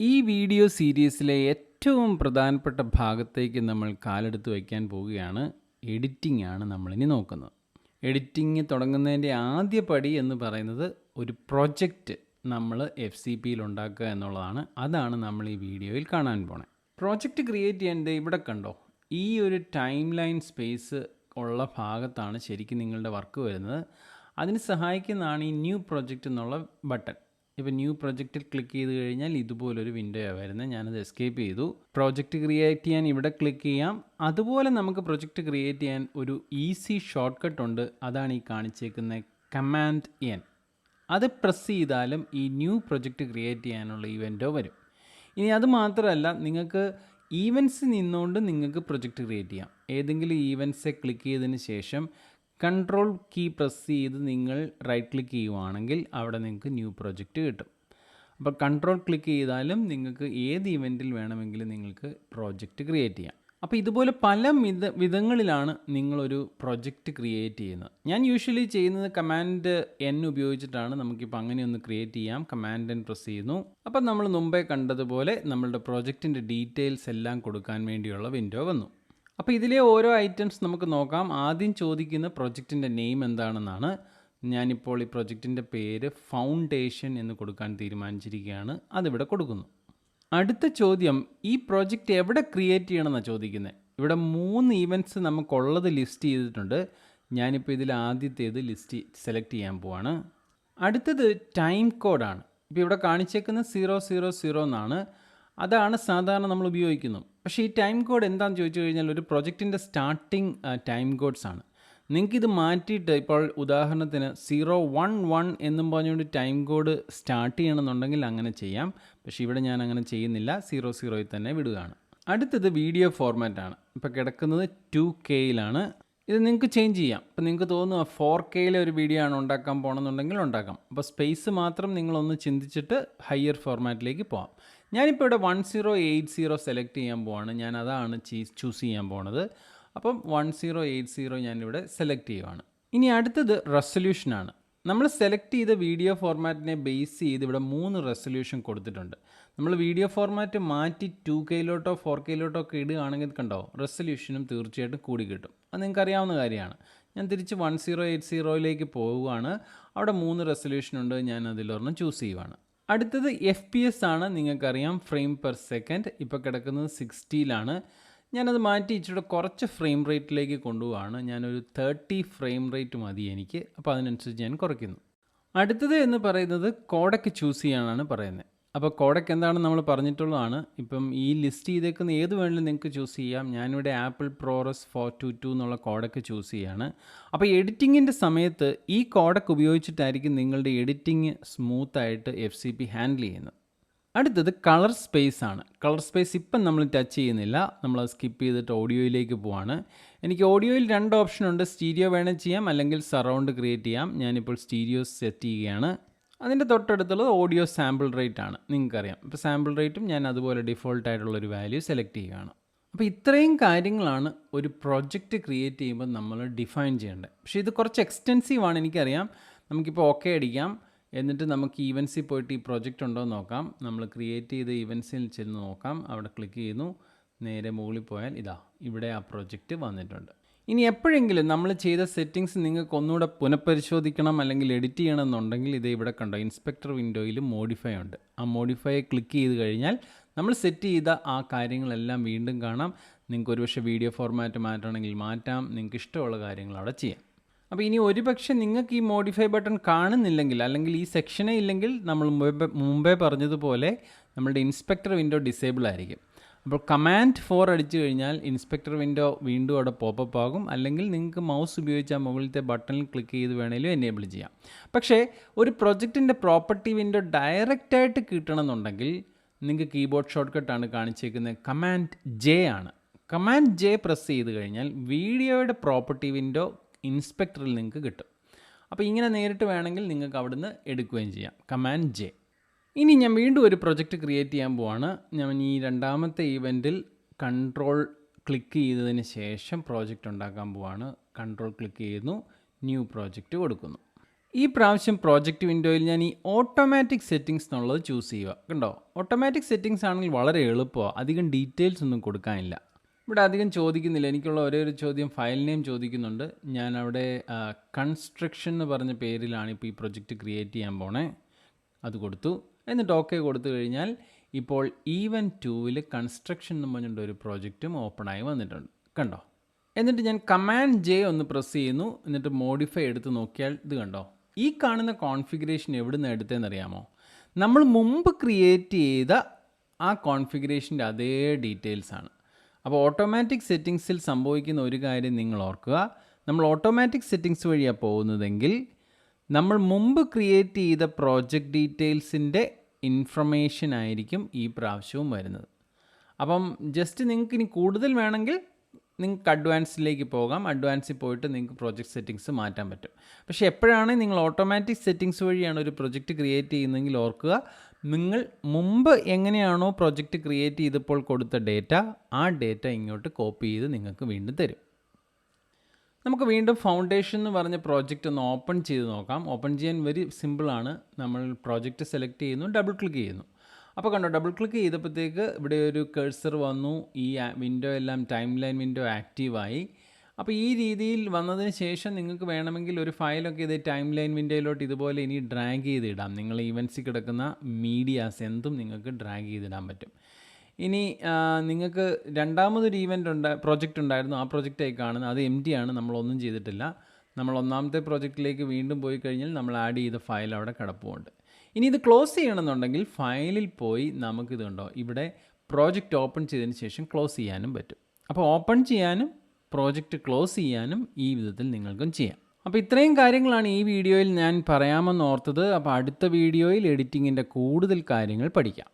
ഈ വീഡിയോ സീരീസിലെ ഏറ്റവും പ്രധാനപ്പെട്ട ഭാഗത്തേക്ക് നമ്മൾ കാലെടുത്ത് വയ്ക്കാൻ പോവുകയാണ്. എഡിറ്റിംഗ് ആണ് നമ്മളിനി നോക്കുന്നത്. എഡിറ്റിംഗ് തുടങ്ങുന്നതിൻ്റെ ആദ്യ പടി എന്ന് പറയുന്നത് ഒരു പ്രൊജക്റ്റ് നമ്മൾ FCPയിൽ ഉണ്ടാക്കുക എന്നുള്ളതാണ്. അതാണ് നമ്മൾ ഈ വീഡിയോയിൽ കാണാൻ പോണേ. പ്രോജക്റ്റ് ക്രിയേറ്റ് ചെയ്യേണ്ടത് ഇവിടെ കണ്ടോ, ഈ ഒരു ടൈം ലൈൻ സ്പേസ് ഉള്ള ഭാഗത്താണ് ശരിക്കും നിങ്ങളുടെ വർക്ക് വരുന്നത്. അതിന് സഹായിക്കുന്നതാണ് ഈ ന്യൂ പ്രൊജക്റ്റ് എന്നുള്ള ബട്ടൺ. ഇപ്പോൾ ന്യൂ പ്രൊജക്റ്റിൽ ക്ലിക്ക് ചെയ്ത് കഴിഞ്ഞാൽ ഇതുപോലൊരു വിൻഡോയാണ് വരുന്നത്. ഞാനത് എസ്കേപ്പ് ചെയ്തു. പ്രോജക്റ്റ് ക്രിയേറ്റ് ചെയ്യാൻ ഇവിടെ ക്ലിക്ക് ചെയ്യാം. അതുപോലെ നമുക്ക് പ്രൊജക്റ്റ് ക്രിയേറ്റ് ചെയ്യാൻ ഒരു ഈസി ഷോർട്ട് കട്ട് ഉണ്ട്. അതാണ് ഈ കാണിച്ചേക്കുന്ന കമാൻഡ് N. അത് പ്രസ് ചെയ്താലും ഈ ന്യൂ പ്രൊജക്റ്റ് ക്രിയേറ്റ് ചെയ്യാനുള്ള ഈ വിൻഡോ വരും. ഇനി അത് മാത്രമല്ല, നിങ്ങൾക്ക് ഈവൻസ് നിന്നുകൊണ്ട് നിങ്ങൾക്ക് പ്രൊജക്റ്റ് ക്രിയേറ്റ് ചെയ്യാം. ഏതെങ്കിലും ഈവൻറ്റ്സെ ക്ലിക്ക് ചെയ്തതിന് ശേഷം കൺട്രോൾ കീ പ്രസ് ചെയ്ത് നിങ്ങൾ റൈറ്റ് ക്ലിക്ക് ചെയ്യുവാണെങ്കിൽ അവിടെ നിങ്ങൾക്ക് ന്യൂ പ്രൊജക്റ്റ് കിട്ടും. അപ്പോൾ കൺട്രോൾ ക്ലിക്ക് ചെയ്താലും നിങ്ങൾക്ക് ഏത് ഇവൻറ്റിൽ വേണമെങ്കിലും നിങ്ങൾക്ക് പ്രോജക്റ്റ് ക്രിയേറ്റ് ചെയ്യാം. അപ്പോൾ ഇതുപോലെ പല വിധങ്ങളിലാണ് നിങ്ങളൊരു പ്രൊജക്റ്റ് ക്രിയേറ്റ് ചെയ്യുന്നത്. ഞാൻ യൂഷ്വലി ചെയ്യുന്നത് കമാൻഡ് N ഉപയോഗിച്ചിട്ടാണ്. നമുക്കിപ്പോൾ അങ്ങനെയൊന്ന് ക്രിയേറ്റ് ചെയ്യാം. കമാൻഡ് N പ്രസ് ചെയ്യുന്നു. അപ്പം നമ്മൾ മുമ്പേ കണ്ടതുപോലെ നമ്മളുടെ പ്രൊജക്റ്റിൻ്റെ ഡീറ്റെയിൽസ് എല്ലാം കൊടുക്കാൻ വേണ്ടിയുള്ള വിൻഡോ വന്നു. അപ്പോൾ ഇതിലെ ഓരോ ഐറ്റംസ് നമുക്ക് നോക്കാം. ആദ്യം ചോദിക്കുന്ന പ്രൊജക്റ്റിൻ്റെ നെയിം എന്താണെന്നാണ്. ഞാനിപ്പോൾ ഈ പ്രൊജക്റ്റിൻ്റെ പേര് ഫൗണ്ടേഷൻ എന്ന് കൊടുക്കാൻ തീരുമാനിച്ചിരിക്കുകയാണ്. അതിവിടെ കൊടുക്കുന്നു. അടുത്ത ചോദ്യം, ഈ പ്രൊജക്റ്റ് എവിടെ ക്രിയേറ്റ് ചെയ്യണമെന്നാണ് ചോദിക്കുന്നത്. ഇവിടെ 3 ഈവൻറ്റ്സ് നമുക്കുള്ളത് ലിസ്റ്റ് ചെയ്തിട്ടുണ്ട്. ഞാനിപ്പോൾ ഇതിൽ ആദ്യത്തേത് സെലക്ട് ചെയ്യാൻ പോവാണ്. അടുത്തത് ടൈം കോഡാണ്. ഇപ്പോൾ ഇവിടെ കാണിച്ചേക്കുന്നത് 000 എന്നാണ്. അതാണ് സാധാരണ നമ്മൾ ഉപയോഗിക്കുന്നത്. പക്ഷേ ഈ ടൈം കോഡ് എന്താണെന്ന് ചോദിച്ചു കഴിഞ്ഞാൽ ഒരു പ്രൊജക്റ്റിൻ്റെ സ്റ്റാർട്ടിങ് ടൈം കോഡ്സ് ആണ്. നിങ്ങൾക്കിത് മാറ്റിയിട്ട് ഇപ്പോൾ ഉദാഹരണത്തിന് 011 എന്നും പറഞ്ഞുകൊണ്ട് ടൈം കോഡ് സ്റ്റാർട്ട് ചെയ്യണമെന്നുണ്ടെങ്കിൽ അങ്ങനെ ചെയ്യാം. പക്ഷേ ഇവിടെ ഞാൻ അങ്ങനെ ചെയ്യുന്നില്ല. 00 തന്നെ വിടുകയാണ്. അടുത്തത് വീഡിയോ ഫോർമാറ്റാണ്. ഇപ്പോൾ കിടക്കുന്നത് 2Kയിലാണ്. ഇത് നിങ്ങൾക്ക് ചേഞ്ച് ചെയ്യാം. ഇപ്പോൾ നിങ്ങൾക്ക് തോന്നുക 4Kയിലെ ഒരു വീഡിയോ ആണ് ഉണ്ടാക്കാൻ പോകണമെന്നുണ്ടെങ്കിൽ ഉണ്ടാക്കാം. അപ്പോൾ സ്പേസ് മാത്രം നിങ്ങളൊന്ന് ചിന്തിച്ചിട്ട് ഹയർ ഫോർമാറ്റിലേക്ക് പോകാം. ഞാനിപ്പോൾ ഇവിടെ 1080 സെലക്ട് ചെയ്യാൻ പോവാണ്. ഞാൻ അതാണ് ചൂസ് ചെയ്യാൻ പോണത്. അപ്പം 1080 ഞാനിവിടെ സെലക്ട് ചെയ്യുവാണ്. ഇനി അടുത്തത് റെസൊല്യൂഷനാണ്. നമ്മൾ സെലക്ട് ചെയ്ത വീഡിയോ ഫോർമാറ്റിനെ ബേസ് ചെയ്ത് ഇവിടെ 3 റെസൊല്യൂഷൻ കൊടുത്തിട്ടുണ്ട്. നമ്മൾ വീഡിയോ ഫോർമാറ്റ് മാറ്റി 2Kയിലോട്ടോ 4Kയിലോട്ടോ ഒക്കെ ഇടുകയാണെങ്കിൽ കണ്ടോ, റെസൊല്യൂഷനും തീർച്ചയായിട്ടും കൂടി കിട്ടും. അത് നിങ്ങൾക്ക് അറിയാവുന്ന കാര്യമാണ്. ഞാൻ തിരിച്ച് 1080യിലേക്ക് പോവുകയാണ്. അവിടെ 3 റെസൊല്യൂഷൻ ഉണ്ട്. ഞാൻ അതിലൊരെണ്ണം ചൂസ് ചെയ്യുവാണ്. അടുത്തത് FPS ആണ്. നിങ്ങൾക്കറിയാം, ഫ്രെയിം പെർ സെക്കൻഡ്. ഇപ്പോൾ കിടക്കുന്നത് 60യിലാണ്. ഞാനത് മാറ്റി ഇച്ചിരി കുറച്ച് ഫ്രെയിം റേറ്റിലേക്ക് കൊണ്ടുപോവാണ്. ഞാനൊരു 30 ഫ്രെയിം റേറ്റ് മതി എനിക്ക്. അപ്പോൾ അതിനനുസരിച്ച് ഞാൻ കുറയ്ക്കുന്നു. അടുത്തത് എന്ന് പറയുന്നത് കോഡക്ക് ചൂസ് ചെയ്യാനാണ് പറയുന്നത്. അപ്പോൾ കോഡക്ക് എന്താണെന്ന് നമ്മൾ പറഞ്ഞിട്ടുള്ളതാണ്. ഇപ്പം ഈ ലിസ്റ്റ് ചെയ്തേക്കുന്ന ഏത് വേണമെങ്കിലും നിങ്ങൾക്ക് ചൂസ് ചെയ്യാം. ഞാനിവിടെ ആപ്പിൾ ProRes 422 എന്നുള്ള കോഡക്ക് ചൂസ് ചെയ്യാണ്. അപ്പോൾ എഡിറ്റിങ്ങിൻ്റെ സമയത്ത് ഈ കോഡക്ക് ഉപയോഗിച്ചിട്ടായിരിക്കും നിങ്ങളുടെ എഡിറ്റിംഗ് സ്മൂത്തായിട്ട് FCP ഹാൻഡിൽ ചെയ്യുന്നത്. അടുത്തത് കളർ സ്പേസ് ആണ്. കളർ സ്പേസ് ഇപ്പം നമ്മൾ ടച്ച് ചെയ്യുന്നില്ല. നമ്മളത് സ്കിപ്പ് ചെയ്തിട്ട് ഓഡിയോയിലേക്ക് പോവാണ്. എനിക്ക് ഓഡിയോയിൽ 2 ഓപ്ഷനുണ്ട്. സ്റ്റീരിയോ വേണേൽ ചെയ്യാം, അല്ലെങ്കിൽ സറൗണ്ട് ക്രിയേറ്റ് ചെയ്യാം. ഞാനിപ്പോൾ സ്റ്റീരിയോ സെറ്റ് ചെയ്യുകയാണ്. അതിൻ്റെ തൊട്ടടുത്തുള്ളത് ഓഡിയോ സാമ്പിൾ റേറ്റ് ആണ്. നിങ്ങൾക്കറിയാം, ഇപ്പോൾ സാമ്പിൾ റേറ്റും ഞാൻ അതുപോലെ ഡിഫോൾട്ടായിട്ടുള്ളൊരു വാല്യൂ സെലക്ട് ചെയ്യുകയാണ്. അപ്പോൾ ഇത്രയും കാര്യങ്ങളാണ് ഒരു പ്രൊജക്റ്റ് ക്രിയേറ്റ് ചെയ്യുമ്പോൾ നമ്മൾ ഡിഫൈൻ ചെയ്യേണ്ടത്. പക്ഷേ ഇത് കുറച്ച് എക്സ്റ്റെൻസീവ് ആണ്, എനിക്കറിയാം. നമുക്കിപ്പോൾ ഓക്കെ അടിക്കാം. എന്നിട്ട് നമുക്ക് ഈവൻസിൽ പോയിട്ട് ഈ പ്രൊജക്റ്റ് ഉണ്ടോ എന്ന് നോക്കാം. നമ്മൾ ക്രിയേറ്റ് ചെയ്ത ഈവൻസിൽ ചെന്ന് നോക്കാം. അവിടെ ക്ലിക്ക് ചെയ്യുന്നു. നേരെ മുകളിൽ പോയാൽ ഇതാ ഇവിടെ ആ പ്രൊജക്റ്റ് വന്നിട്ടുണ്ട്. ഇനി എപ്പോഴെങ്കിലും നമ്മൾ ചെയ്ത സെറ്റിങ്സ് നിങ്ങൾക്ക് ഒന്നുകൂടെ പുനഃപരിശോധിക്കണം അല്ലെങ്കിൽ എഡിറ്റ് ചെയ്യണമെന്നുണ്ടെങ്കിൽ ഇത് ഇവിടെ കണ്ടോ, ഇൻസ്പെക്ടർ വിൻഡോയിൽ മോഡിഫൈ ഉണ്ട്. ആ മോഡിഫൈ ക്ലിക്ക് ചെയ്ത് കഴിഞ്ഞാൽ നമ്മൾ സെറ്റ് ചെയ്ത ആ കാര്യങ്ങളെല്ലാം വീണ്ടും കാണാം. നിങ്ങൾക്ക് ഒരുപക്ഷെ വീഡിയോ ഫോർമാറ്റ് മാറ്റണമെങ്കിൽ മാറ്റാം. നിങ്ങൾക്ക് ഇഷ്ടമുള്ള കാര്യങ്ങൾ അവിടെ ചെയ്യാം. അപ്പോൾ ഇനി ഒരുപക്ഷെ നിങ്ങൾക്ക് ഈ മോഡിഫൈ ബട്ടൺ കാണുന്നില്ലെങ്കിൽ, അല്ലെങ്കിൽ ഈ സെക്ഷനേ ഇല്ലെങ്കിൽ, നമ്മൾ മുമ്പേ പറഞ്ഞതുപോലെ നമ്മളുടെ ഇൻസ്പെക്ടർ വിൻഡോ ഡിസേബിൾ ആയിരിക്കും. അപ്പോൾ കമാൻഡ് 4 അടിച്ചു കഴിഞ്ഞാൽ ഇൻസ്പെക്ടർ വിൻഡോ വീണ്ടും അവിടെ പോപ്പപ്പ് ആകും. അല്ലെങ്കിൽ നിങ്ങൾക്ക് മൗസ് ഉപയോഗിച്ച് ആ മുകളിലത്തെ ബട്ടണിൽ ക്ലിക്ക് ചെയ്ത് വേണമെങ്കിലും എനേബിൾ ചെയ്യാം. പക്ഷേ ഒരു പ്രൊജക്റ്റിൻ്റെ പ്രോപ്പർട്ടി വിൻഡോ ഡയറക്റ്റായിട്ട് കിട്ടണമെന്നുണ്ടെങ്കിൽ നിങ്ങൾക്ക് കീബോർഡ് ഷോർട്ട് കട്ടാണ് കാണിച്ചേക്കുന്നത്. കമാൻഡ് J ആണ്. കമാൻഡ് J പ്രസ് ചെയ്ത് കഴിഞ്ഞാൽ വീഡിയോയുടെ പ്രോപ്പർട്ടി വിൻഡോ ഇൻസ്പെക്ടറിൽ നിങ്ങൾക്ക് കിട്ടും. അപ്പോൾ ഇങ്ങനെ നേരിട്ട് വേണമെങ്കിൽ നിങ്ങൾക്ക് അവിടുന്ന് എടുക്കുകയും ചെയ്യാം. Command J. ഇനി ഞാൻ വീണ്ടും ഒരു പ്രൊജക്റ്റ് ക്രിയേറ്റ് ചെയ്യാൻ പോവാണ്. ഞാൻ ഈ രണ്ടാമത്തെ ഈവൻറ്റിൽ കൺട്രോൾ ക്ലിക്ക് ചെയ്തതിന് ശേഷം പ്രോജക്റ്റ് ഉണ്ടാക്കാൻ പോവാണ്. കൺട്രോൾ ക്ലിക്ക് ചെയ്യുന്നു, ന്യൂ പ്രോജക്റ്റ് കൊടുക്കുന്നു. ഈ പ്രാവശ്യം പ്രോജക്റ്റ് വിൻഡോയിൽ ഞാൻ ഈ ഓട്ടോമാറ്റിക് സെറ്റിങ്സ് എന്നുള്ളത് ചൂസ് ചെയ്യുക. കണ്ടോ, ഓട്ടോമാറ്റിക് സെറ്റിങ്സ് ആണെങ്കിൽ വളരെ എളുപ്പമാണ്, അധികം ഡീറ്റെയിൽസ് ഒന്നും കൊടുക്കാനില്ല. ഇവിടെ അധികം ചോദിക്കുന്നില്ല. എനിക്കുള്ള ഒരേ ഒരു ചോദ്യം ഫയൽ നെയിം ചോദിക്കുന്നുണ്ട്. ഞാൻ അവിടെ കൺസ്ട്രക്ഷൻ എന്ന് പറഞ്ഞ പേരിലാണ് ഇപ്പോൾ ഈ പ്രൊജക്റ്റ് ക്രിയേറ്റ് ചെയ്യാൻ പോണേ. അത് കൊടുത്തു. എന്നിട്ട് ഓക്കെ കൊടുത്തു കഴിഞ്ഞാൽ ഇപ്പോൾ ഈവൻ 2-ൽ കൺസ്ട്രക്ഷൻ എന്ന് പറഞ്ഞിട്ട് ഒരു പ്രോജക്റ്റും ഓപ്പണായി വന്നിട്ടുണ്ട്. കണ്ടോ. എന്നിട്ട് ഞാൻ കമാൻഡ് ജെ ഒന്ന് പ്രസ് ചെയ്യുന്നു. എന്നിട്ട് മോഡിഫൈ എടുത്ത് നോക്കിയാൽ ഇത് കണ്ടോ, ഈ കാണുന്ന കോൺഫിഗറേഷൻ എവിടെ നിന്ന് എടുത്തതെന്ന് അറിയാമോ? നമ്മൾ മുമ്പ് ക്രിയേറ്റ് ചെയ്ത ആ കോൺഫിഗറേഷൻ്റെ അതേ ഡീറ്റെയിൽസ് ആണ്. അപ്പോൾ ഓട്ടോമാറ്റിക് സെറ്റിങ്സിൽ സംഭവിക്കുന്ന ഒരു കാര്യം നിങ്ങൾ ഓർക്കുക. നമ്മൾ ഓട്ടോമാറ്റിക് സെറ്റിങ്സ് വഴിയാണ് പോകുന്നതെങ്കിൽ നമ്മൾ മുമ്പ് ക്രിയേറ്റ് ചെയ്ത പ്രോജക്റ്റ് ഡീറ്റെയിൽസിൻ്റെ ഇൻഫർമേഷൻ ആയിരിക്കും ഈ പ്രാവശ്യവും വരുന്നത്. അപ്പം ജസ്റ്റ് നിങ്ങൾക്ക് ഇനി കൂടുതൽ വേണമെങ്കിൽ നിങ്ങൾക്ക് അഡ്വാൻസിലേക്ക് പോകാം. അഡ്വാൻസിൽ പോയിട്ട് നിങ്ങൾക്ക് പ്രോജക്റ്റ് സെറ്റിങ്സ് മാറ്റാൻ പറ്റും. പക്ഷേ എപ്പോഴാണ് നിങ്ങൾ ഓട്ടോമാറ്റിക് സെറ്റിങ്സ് വഴിയാണ് ഒരു പ്രൊജക്റ്റ് ക്രിയേറ്റ് ചെയ്യുന്നതെങ്കിൽ ഓർക്കുക, നിങ്ങൾ മുമ്പ് എങ്ങനെയാണോ പ്രൊജക്റ്റ് ക്രിയേറ്റ് ചെയ്തപ്പോൾ കൊടുത്ത ഡേറ്റ, ആ ഡേറ്റ ഇങ്ങോട്ട് കോപ്പി ചെയ്ത് നിങ്ങൾക്ക് വീണ്ടും തരും. നമുക്ക് വീണ്ടും ഫൗണ്ടേഷൻ എന്ന് പറഞ്ഞ പ്രോജക്റ്റ് ഒന്ന് ഓപ്പൺ ചെയ്ത് നോക്കാം. ഓപ്പൺ ചെയ്യാൻ വെരി സിമ്പിളാണ്. നമ്മൾ പ്രോജക്റ്റ് സെലക്ട് ചെയ്യുന്നു, ഡബിൾ ക്ലിക്ക് ചെയ്യുന്നു. അപ്പോൾ കണ്ടോ, ഡബിൾ ക്ലിക്ക് ചെയ്തപ്പോഴത്തേക്ക് ഇവിടെ ഒരു കഴ്സർ വന്നു. ഈ വിൻഡോ എല്ലാം ടൈം ലൈൻ വിൻഡോ ആക്റ്റീവായി. അപ്പോൾ ഈ രീതിയിൽ വന്നതിന് ശേഷം നിങ്ങൾക്ക് വേണമെങ്കിൽ ഒരു ഫയലൊക്കെ ഇത് ടൈം ലൈൻ വിൻഡോയിലോട്ട് ഇതുപോലെ ഇനി ഡ്രാഗ് ചെയ്തിടാം. നിങ്ങൾ ഈവൻസിൽ കിടക്കുന്ന മീഡിയാസ് എന്തും നിങ്ങൾക്ക് ഡ്രാഗ് ചെയ്തിടാൻ പറ്റും. ഇനി നിങ്ങൾക്ക് രണ്ടാമതൊരു പ്രോജക്റ്റ് ഉണ്ടായിരുന്നു. ആ പ്രോജക്റ്റായി കാണുന്നത് അത് എം ടി ആണ്, നമ്മളൊന്നും ചെയ്തിട്ടില്ല. നമ്മൾ ഒന്നാമത്തെ പ്രോജക്റ്റിലേക്ക് വീണ്ടും പോയി കഴിഞ്ഞാൽ നമ്മൾ ആഡ് ചെയ്ത ഫയൽ അവിടെ കിടപ്പുണ്ട്. ഇനി ഇത് ക്ലോസ് ചെയ്യണമെന്നുണ്ടെങ്കിൽ ഫയലിൽ പോയി നമുക്കിത് കണ്ടോ, ഇവിടെ പ്രോജക്റ്റ് ഓപ്പൺ ചെയ്തതിന് ശേഷം ക്ലോസ് ചെയ്യാനും പറ്റും. അപ്പോൾ ഓപ്പൺ ചെയ്യാനും പ്രോജക്റ്റ് ക്ലോസ് ചെയ്യാനും ഈ വിധത്തിൽ നിങ്ങൾക്കും ചെയ്യാം. അപ്പോൾ ഇത്രയും കാര്യങ്ങളാണ് ഈ വീഡിയോയിൽ ഞാൻ പറയാമെന്ന് ഓർത്തത്. അപ്പോൾ അടുത്ത വീഡിയോയിൽ എഡിറ്റിങ്ങിൻ്റെ കൂടുതൽ കാര്യങ്ങൾ പഠിക്കാം.